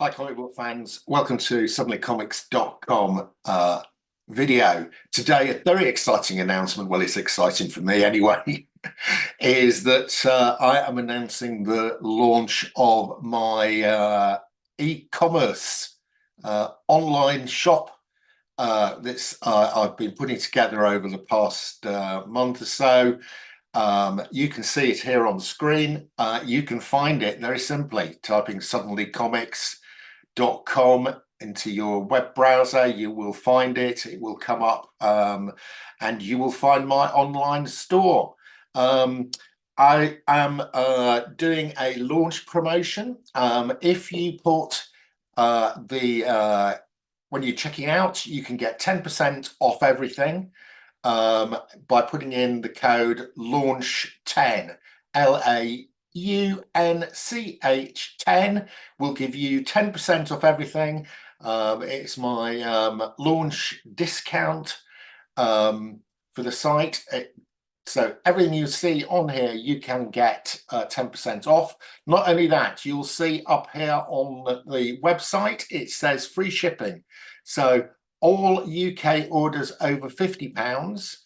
Hi, comic book fans. Welcome to suddenlycomics.com video. Today, a very exciting announcement. Well, it's exciting for me anyway, is that I am announcing the launch of my e-commerce online shop that's I've been putting together over the past month or so. You can see it here on the screen. You can find it very simply typing suddenlycomics.com into your web browser. You will find it. It will come up, and you will find my online store. I am doing a launch promotion. If you put the when you're checking out, you can get 10% off everything by putting in the code launch10, LAUNCH10 will give you 10% off everything. It's my launch discount for the site. So everything you see on here, you can get 10% off. Not only that, you'll see up here on the website, it says free shipping. So all UK orders over £50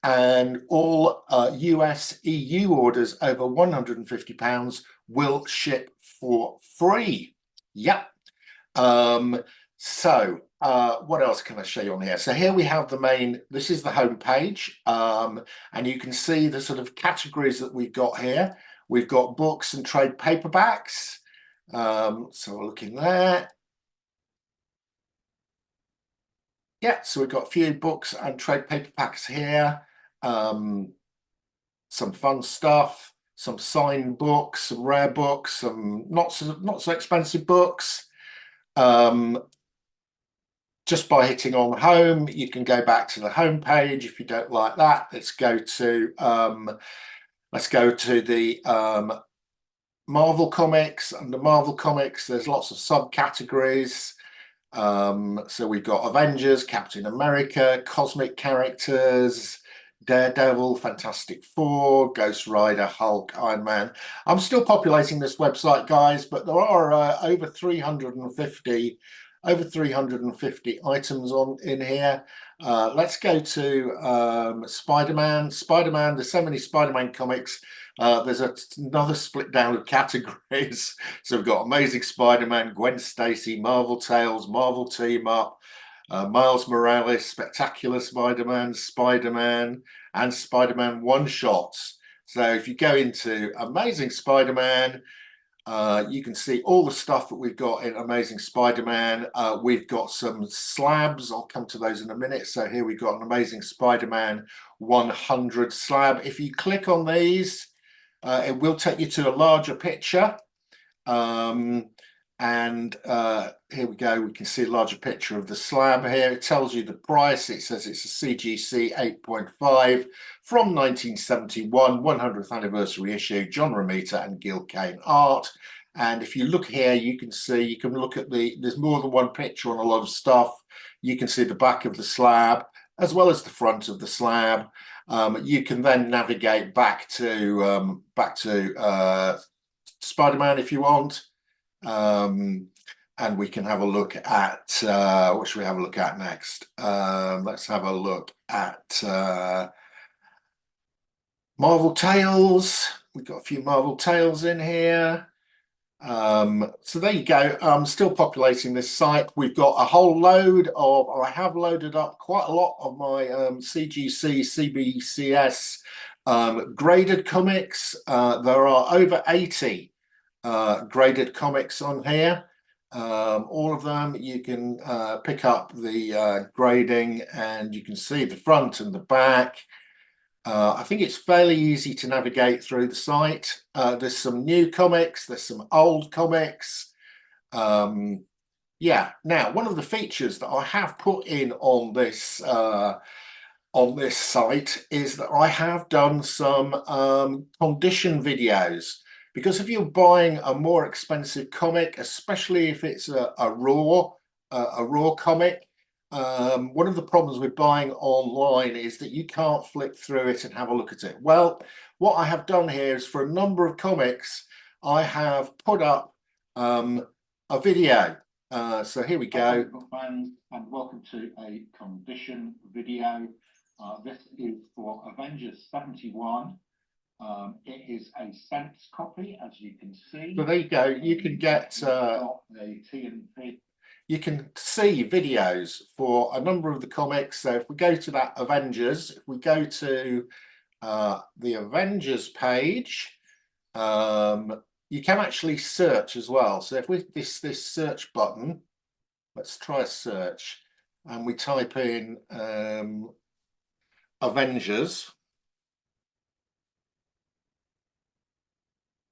and all US EU orders over £150 will ship for free. Yep. What else can I show you on here? So here we have the main, this is the home page, and you can see the sort of categories that we've got here. We've got books and trade paperbacks. So we're looking there. Yeah, so we've got a few books and trade paperbacks here. Some fun stuff, some signed books, some rare books, some not so expensive books. Just by hitting on home, you can go back to the home page. If you don't like that, let's go to the Marvel Comics. Under Marvel Comics, there's lots of subcategories. So we've got Avengers, Captain America, cosmic characters, Daredevil, Fantastic Four, Ghost Rider, Hulk, Iron Man. I'm still populating this website, guys, but there are over 350 items on in here. Let's go to Spider-Man. Spider-Man, there's so many Spider-Man comics. There's another split down of categories. So we've got Amazing Spider-Man, Gwen Stacy, Marvel Tales, Marvel Team Up, Miles Morales, Spectacular Spider-Man, Spider-Man, and Spider-Man one-shots. So if you go into Amazing Spider-Man, you can see all the stuff that we've got in Amazing Spider-Man. We've got some slabs. I'll come to those in a minute. So here we've got an Amazing Spider-Man 100 slab. If you click on these, it will take you to a larger picture. Here we go. We can see a larger picture of the slab here. It tells you the price. It says it's a CGC 8.5 from 1971, 100th anniversary issue, John Romita and Gil Kane art. And if you look here, you can see, you can look at there's more than one picture on a lot of stuff. You can see the back of the slab as well as the front of the slab. You can then navigate back to Spider-Man if you want. And we can have a look at what should we have a look at next? Let's have a look at Marvel Tales. We've got a few Marvel Tales in here. So there you go. I'm still populating this site. We've got a whole load of, I have loaded up quite a lot of my CGC, CBCS graded comics. There are over 80 graded comics on here. All of them, you can pick up the grading and you can see the front and the back. I think it's fairly easy to navigate through the site. There's some new comics, there's some old comics. Yeah, now one of the features that I have put in on this site is that I have done some condition videos. Because if you're buying a more expensive comic, especially if it's a raw comic, one of the problems with buying online is that you can't flick through it and have a look at it. Well, what I have done here is for a number of comics, I have put up a video. So here we go. Fans, and welcome to a condition video. This is for Avengers 71. It is a sense copy, as you can see. So there you go. You can get a TNP. You can see videos for a number of the comics. So if we go to that Avengers, if we go to the Avengers page, you can actually search as well. So if we this search button, let's try a search, and we type in Avengers.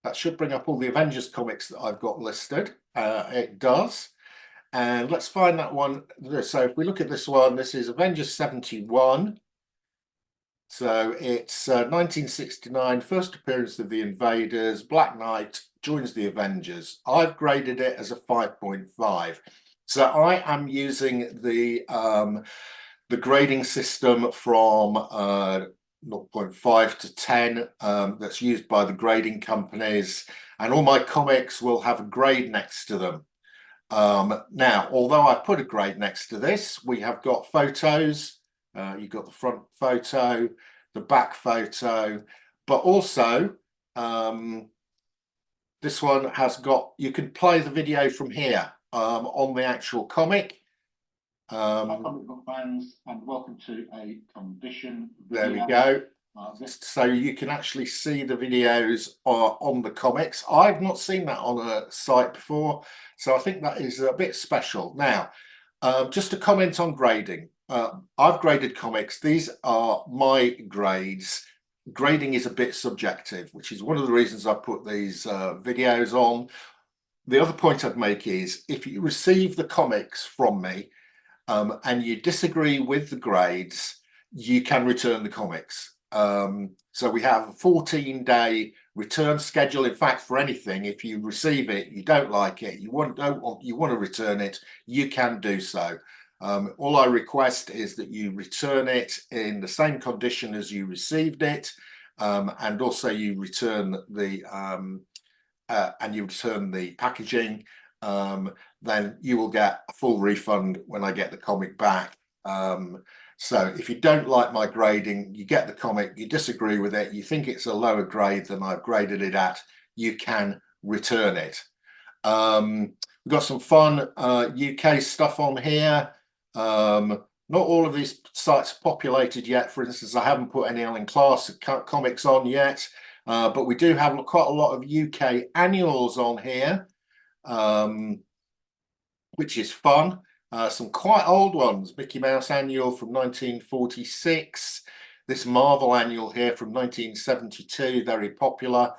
That should bring up all the Avengers comics that I've got listed. It does. And let's find that one. So if we look at this one, this is Avengers 71. So it's 1969, first appearance of the Invaders. Black Knight joins the Avengers. I've graded it as a 5.5. So I am using the grading system from 0.5 to 10 that's used by the grading companies, and all my comics will have a grade next to them. Now, although I put a grade next to this, we have got photos. You've got the front photo, the back photo, but also this one has got, you can play the video from here on the actual comic. Fans, and welcome to a condition video. There we go. So you can actually see the videos on the comics. I've not seen that on a site before, so I think that is a bit special. Now, just to comment on grading. I've graded comics. These are my grades. Grading is a bit subjective, which is one of the reasons I put these videos on. The other point I'd make is if you receive the comics from me and you disagree with the grades, you can return the comics. So we have a 14-day return schedule. In fact, for anything, if you receive it, you don't like it, you want to return it, you can do so. All I request is that you return it in the same condition as you received it, and also you return the packaging. Then you will get a full refund when I get the comic back. So if you don't like my grading, you get the comic, you disagree with it, you think it's a lower grade than I've graded it at, you can return it. We've got some fun UK stuff on here. Not all of these sites are populated yet. For instance, I haven't put any Alan Class comics on yet, but we do have quite a lot of UK annuals on here, which is fun. Some quite old ones. Mickey Mouse annual from 1946. This Marvel annual here from 1972, very popular.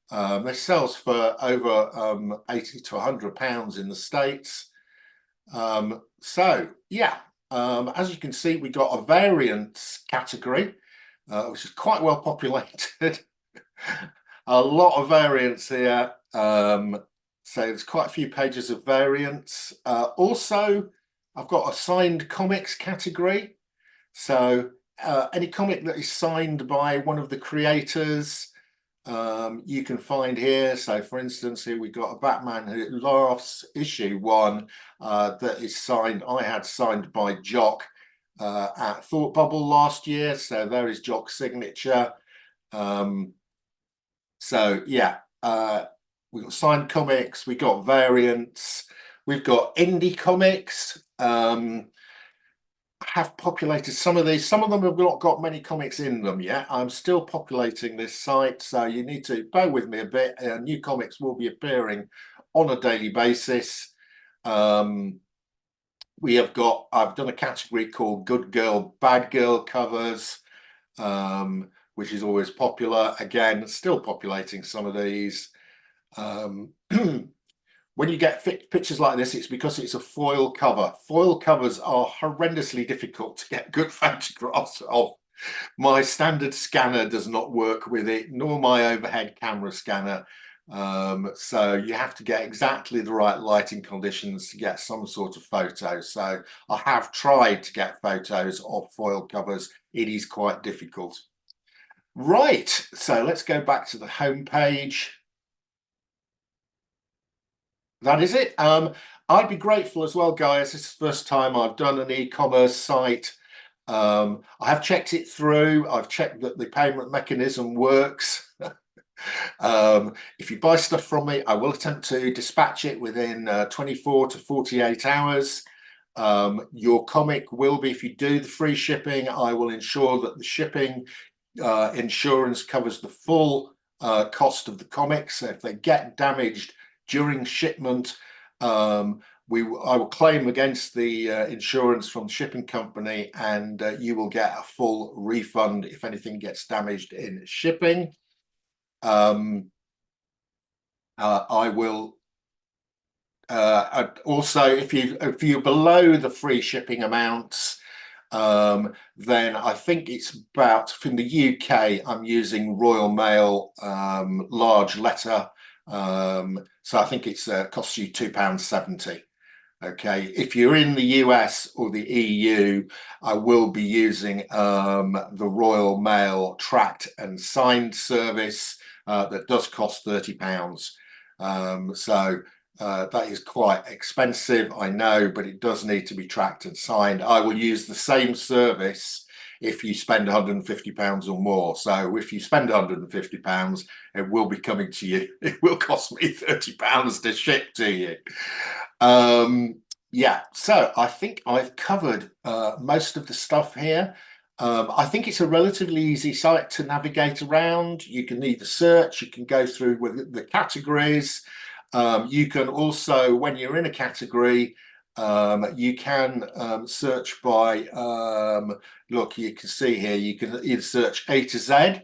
This sells for over 80 to 100 pounds in the States. So yeah, as you can see, we got a variants category, which is quite well populated. A lot of variants here. So there's quite a few pages of variants. Also, I've got a signed comics category. So any comic that is signed by one of the creators, you can find here. So for instance, here we've got a Batman Who Laughs issue 1 that is signed. I had signed by Jock at Thought Bubble last year. So there is Jock's signature. So yeah, we've got signed comics, we've got variants, we've got indie comics. I have populated some of these. Some of them have not got many comics in them yet. I'm still populating this site, so you need to bear with me a bit. New comics will be appearing on a daily basis. We have got, I've done a category called Good Girl, Bad Girl covers, which is always popular. Again, still populating some of these. When you get pictures like this, it's because it's a foil cover. Foil covers are horrendously difficult to get good photographs of. My standard scanner does not work with it, nor my overhead camera scanner. So you have to get exactly the right lighting conditions to get some sort of photo. So I have tried to get photos of foil covers. It is quite difficult. Right, so let's go back to the home page. that is it. I'd be grateful as well, guys. This is the first time I've done an e-commerce site. I have checked it through. I've checked that the payment mechanism works. If you buy stuff from me, I will attempt to dispatch it within 24 to 48 hours. Your comic will be, if you do the free shipping, I will ensure that the shipping insurance covers the full cost of the comics. So if they get damaged during shipment, I will claim against the insurance from the shipping company, and you will get a full refund if anything gets damaged in shipping. I will also, if you're below the free shipping amounts, then I think it's about, from the UK, I'm using Royal Mail large letter. So I think it's costs you £2.70. Okay, if you're in the US or the EU, I will be using the Royal Mail tracked and signed service that does cost £30. That is quite expensive, I know, but it does need to be tracked and signed. I will use the same service if you spend £150 or more. So if you spend £150, it will be coming to you. It will cost me £30 to ship to you. Yeah, so I think I've covered most of the stuff here. I think it's a relatively easy site to navigate around. You can either search, you can go through with the categories. You can also, when you're in a category, you can search by, look, you can see here, you can either search A to Z,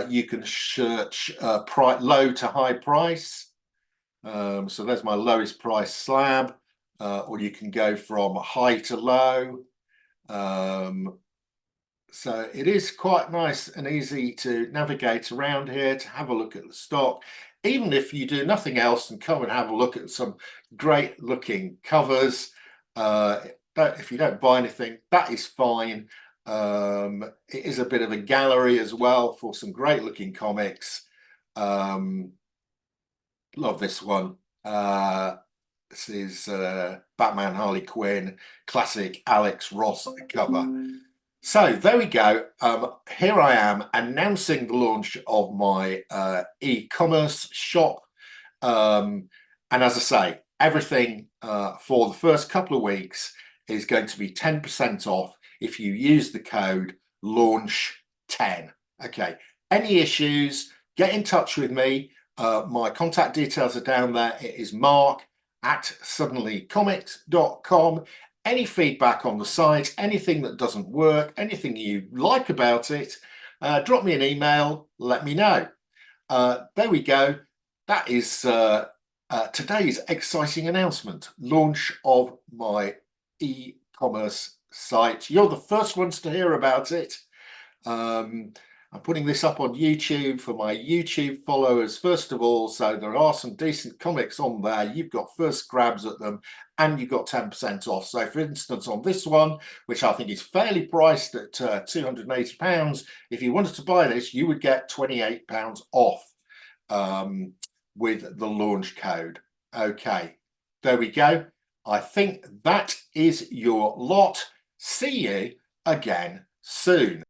you can search low to high price. So there's my lowest price slab, or you can go from high to low. So it is quite nice and easy to navigate around here, to have a look at the stock. Even if you do nothing else and come and have a look at some great looking covers, if you don't buy anything, that is fine. It is a bit of a gallery as well for some great looking comics. Love this one. This is Batman Harley Quinn, classic Alex Ross cover. So there we go. Here I am announcing the launch of my e-commerce shop. And as I say, everything for the first couple of weeks is going to be 10% off if you use the code LAUNCH10. Okay, any issues, get in touch with me. My contact details are down there. It is mark@suddenlycomics.com. Any feedback on the site, anything that doesn't work, anything you like about it, drop me an email, let me know. There we go. That is today's exciting announcement, launch of my e-commerce site. You're the first ones to hear about it. I'm putting this up on YouTube for my YouTube followers, first of all, so there are some decent comics on there. You've got first grabs at them, and you've got 10% off. So, for instance, on this one, which I think is fairly priced at £280, if you wanted to buy this, you would get £28 off with the launch code. Okay, there we go. I think that is your lot. See you again soon.